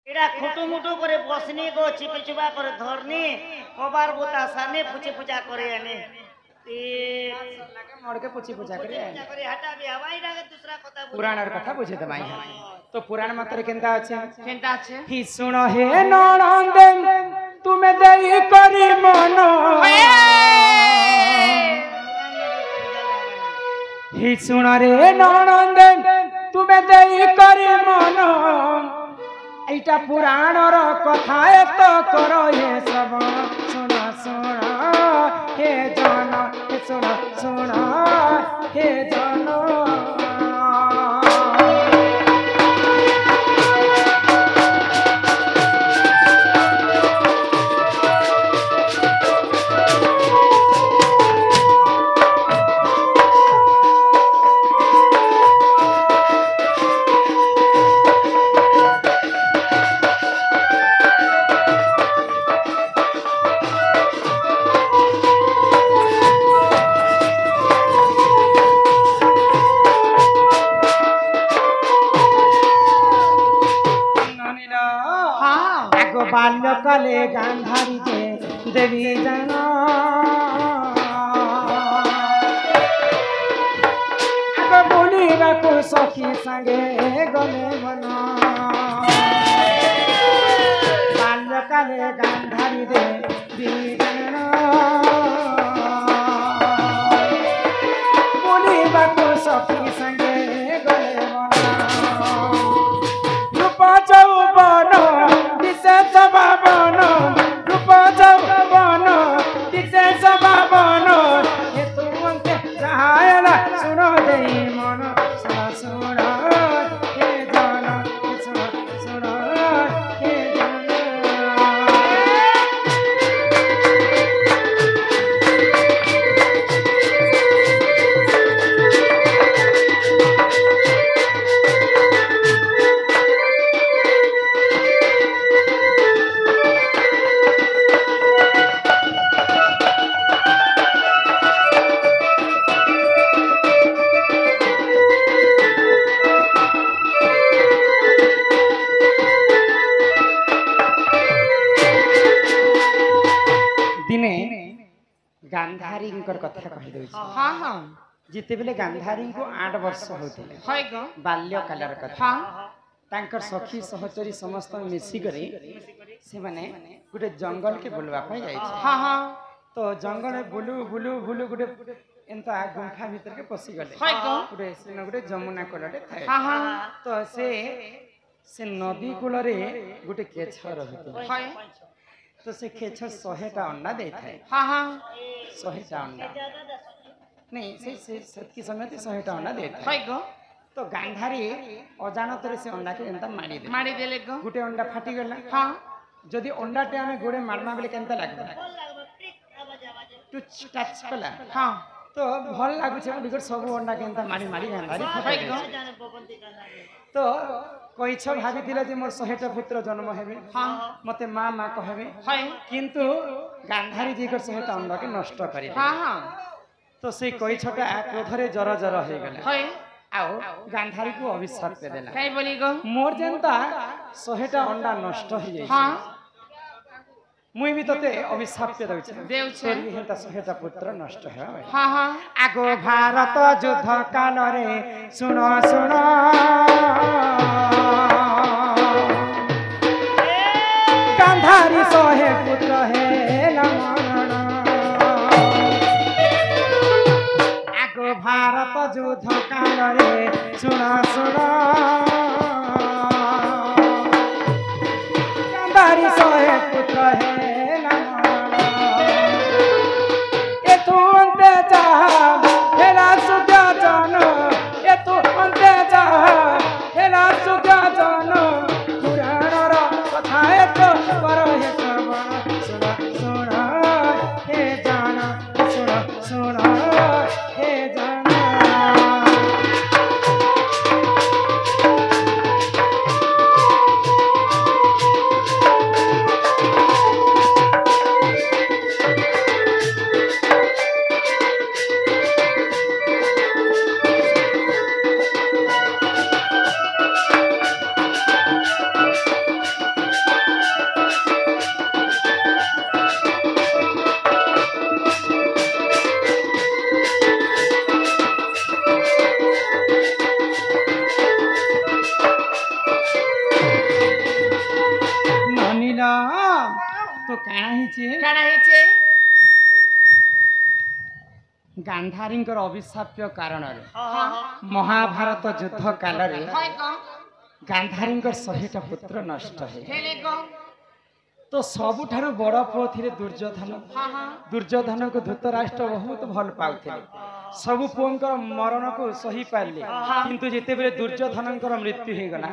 এটা খুটুমুটু করে বসনি গো চিপে চুপা করে ধরনি কবার বোতা সামনে পুছে পূজা করে আনে मोड़के पूछी पूछा करे हटाबी हवाई डाके दूसरा কথা पुराण कथा बुझे तो माई तो पुराण मात्र केंता আছে কেনটা আছে হি শুনো হে ননন্দে তুমি দেই করি মন হি শুনো রে ননন্দে তুমি দেই করি মন এইটা পুরাণর কথা এত করো হে সব শোনা শোনা হে জন হে শোনা শোনা হে জন बाल्यकाले गांधारी जे देवी जन आग बुलिबाको सखी संगे गले मन बाल्यकाले गांधारी देवी जन बुलिबाको सखी संगे गले मन रूप चौबन सबावन रूप जौवन दिशे सबावन ये तुमके चाहला सुनो दे मन सुनो सुनो हे जन सुनो सुनो हे गांधारी कथा कहि दउछि हां हां जिते बेले गांधारी को 8 वर्ष होतिले हाय गो बाल्य कालर कथा तांकर सखी सहचरी समस्त मिसी करे से माने गुटे जंगल के बुलवा पाई जाय छै हां हां तो जंगल बुलु बुलु बुलु गुटे एंता गुंफा भीतर के पसी गले हाय गो गुटे से गुटे जमुना कोलटे थाए हां हां तो से नदी कुलरे गुटे केछ रहते हाय तो से खेछ 100टा अंडा दे थाए हां हां 100टा अंडा नहीं से सतकी समय 100टा अंडा दे थाए हाय गो तो गांधारी अजानत रे से अंडा के एंता मारी देले गो गुटे अंडा फाटी गेला हां जदी अंडा टे हमें गोड़े मारना बेले केनता लागबा टच टच कला हां तो भल लागु छै बिगर सब अंडा केनता मारी मारी गांधारी फाटी गो तो कइछ भाबी दिले जे मोर 100टा पुत्र जन्म हेबे हां मते मां मां कहबे हाय किंतु गांधारी जी को 100टा अंडा के नष्ट करी हां हां तो से कइछटा क्रोधरे जर जर हे गेला हाय आओ गांधारी को अभिशाप दे देला काई बोली गो मोर जनता 100टा अंडा नष्ट हो जाई हां मुई भी तते अभिशाप पे दउ छै देउ छै तोरी हेता 100टा पुत्र नष्ट है हां हां आगो भारत युद्ध काल रे सुनो सुनो गांधारी 100 पुत्र है लमरण आगो भारत युद्ध काल रे सुनो सुनो गांधारी 100 पुत्र है କହିଲ ତ କାଣା ହେଇଛି ଗାନ୍ଧାରୀଙ୍କର ଅଭିଶାପ୍ୟ କାରଣରେ ମହାଭାରତ ଯୁଦ୍ଧ କାଳରେ ଗାନ୍ଧାରୀଙ୍କର 100ଟା ପୁତ୍ର ନଷ୍ଟ ହେଲେ ତ ସବୁଠାରୁ ବଡ଼ ପୁଅ ଥିଲେ ଦୁର୍ଯ୍ୟୋଧନ ଦୁର୍ଯ୍ୟୋଧନକୁ ଧୃତରାଷ୍ଟ୍ର ବହୁତ ଭଲ ପାଉଥିଲେ ସବୁ ପୁଅଙ୍କର ମରଣକୁ ସହି ପାରିଲେ କିନ୍ତୁ ଯେତେବେଳେ ଦୁର୍ଯ୍ୟୋଧନଙ୍କର ମୃତ୍ୟୁ ହେଇଗଲା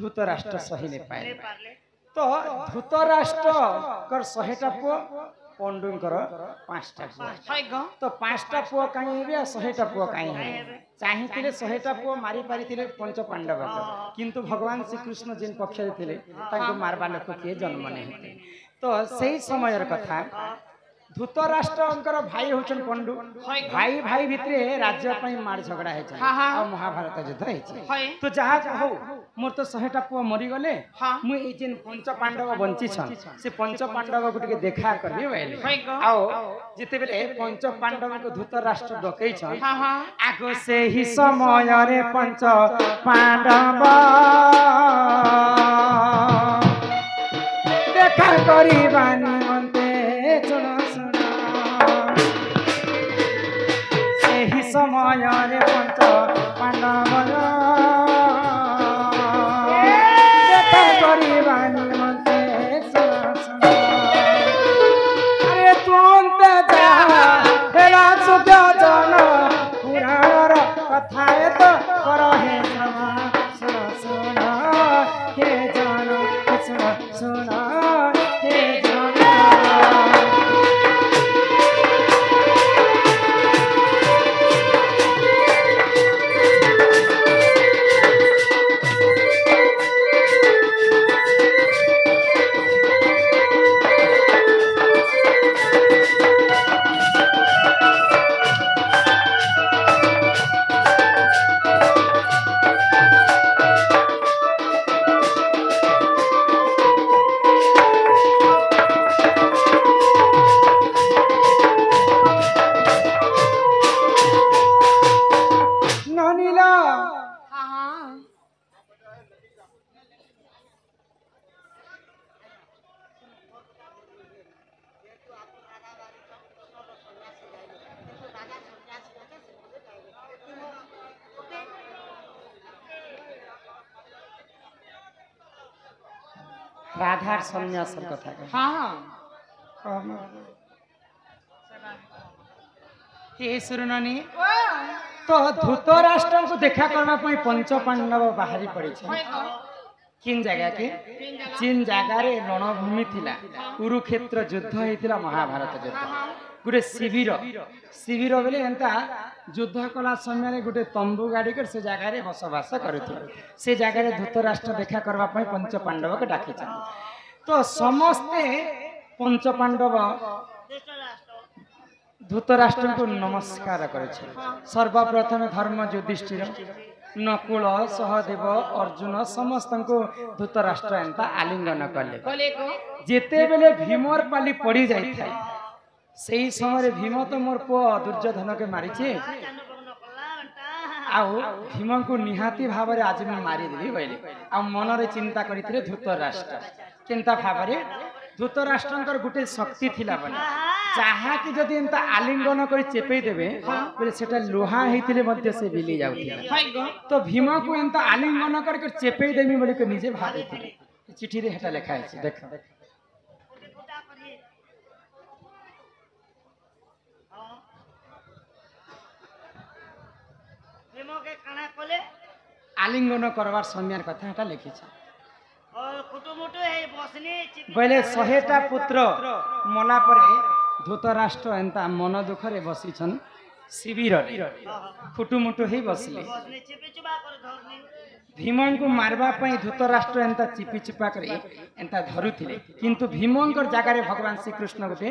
ଧୃତରାଷ୍ଟ୍ର ସହି ନ ପାରିଲେ ତ ଧୃତରାଷ୍ଟ୍ରଙ୍କର 100ଟା ପୁଅ ପଣ୍ଡୁଙ୍କର 5ଟା ପୁଅ ତ 5ଟା ପୁଅ କାହିଁ ହେବେ ଆଉ 100ଟା ପୁଅ କାହିଁ ହେବେ ଚାହିଁଥିଲେ 100ଟା ପୁଅ ମାରି ପାରିଥିଲେ ପଞ୍ଚ ପାଣ୍ଡବକୁ କିନ୍ତୁ ଭଗବାନ ଶ୍ରୀକୃଷ୍ଣ ଯେନ୍ ପକ୍ଷରେ ଥିଲେ ତାଙ୍କୁ ମାରବା ଲୋକ କିଏ ଜନ୍ମ ନେଇଥିଲେ ତ ସେଇ ସମୟର କଥା ଧୃତରାଷ୍ଟ୍ରଙ୍କର ଭାଇ ହଉଛନ୍ତି ପଣ୍ଡୁ ଭାଇ ଭାଇ ଭିତରେ ରାଜ୍ୟ ପାଇଁ ମାର ଝଗଡ଼ା ହେଇଛି ଆଉ ମହାଭାରତ ଯୁଦ୍ଧ ହେଇଛି ତ ଯାହା ହଉ ମୋର ତ 100ଟା ପୁଅ ମରିଗଲେ ମୁଁ ଏଇ ଯେନ୍ ପଞ୍ଚ ପାଣ୍ଡବ ବଞ୍ଚିଛନ୍ ସେ ପଞ୍ଚ ପାଣ୍ଡବକୁ ଟିକେ ଦେଖା କରିବି ବୋଇଲେ ଆଉ ଯେତେବେଳେ ପଞ୍ଚ ପାଣ୍ଡବକୁ ଧୃତରାଷ୍ଟ୍ର ଡକେଇଛନ୍ ଆଗ ସେହି ସମୟରେ ପଞ୍ଚ ପାଣ୍ଡବ ଦେଖା କରିବା ନିମନ୍ତେ ସେହି ସମୟରେ ପଞ୍ଚ ପାଣ୍ଡବ ଦେଖା କରିବା ନିମନ୍ତେ ଆରେ ତୁମେ ହେଲା ସୁଯୋଜନ ପୁରାଣର କଥା ଏତ କର ହେ ଶୁଣ ଶୁଣ ହେ ଜନ ଶୁଣ ଶୁଣ ହେ ଜନ राधार सन्यासर कथा हे सुरननी तो धृतराष्ट्र को देखा करना पई पंच पांडव बाहरी पड़े किन जगह के जिन जगह रे रणभूमि थिला कुरुक्षेत्र युद्ध होइतिला महाभारत युद्ध गुटे शिविर शिविर बेले एंता युद्ध कला समय गोटे तंबू गाड़ी कर से जगह रे बसवास करथिले से जगह रे धृतराष्ट्र देखा करबा पई पंच पांडव के डाकिछन तो समस्ते पंच पांडव धृतराष्ट्र को नमस्कार करे सर्वप्रथम धर्म युधिष्ठिर नकुल सहदेव अर्जुन समस्त को धृतराष्ट्र एंता आलिंगन कले जेते बेले भीमर पाली पड़ी जाई थाई सेही समय भीम तो मोर पुओ दुर्योधन के मारी आउ भीम को निहाती भाव में आज मैं मारिदेवी बोले आ मन रे चिंता करते धृतराष्ट्र चिंता भाव में धृतराष्ट्र गोटे शक्ति थिला बोले जहाँ कि जदि एंता आलिंगन कर चेपे देबे बोले सेटा लोहा हेतिले मध्य से बिली जाउथिला तो भीम को एंता आलिंगन कर चेपे देबी बोले के निजे भाबिथिले चिठी रे हेटा लिखा है देखो आलिंगन करवार समय कथा हेटा लिखी बोले 100टा पुत्र मला परे धृतराष्ट्र एंता मन दुखरे बसीछन शिविर खुटुमुटु ही बसले भीम को मारवा पई धृतराष्ट्र एंता चिपी चिपा करे एंता धरुथिले किंतु भीमंकर जगारे भगवान श्री कृष्ण गोटे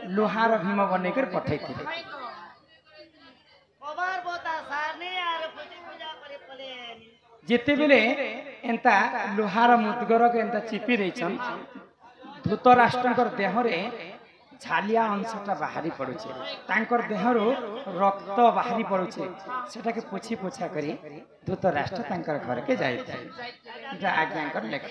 लोहार भीम बनेकर पठैथिले जेते बेले एंता लोहार मुदगर के एंता चिपी रहीछन धृतराष्ट्रंकर देह रे झालिया अंशटा बाहरी पड़ुछे तांकर देहरो रक्त बाहरी पड़ुछे सेटा के पोछी पोछा करी धृतराष्ट्र तांकर घर के जाई था आज्ञा कर लेख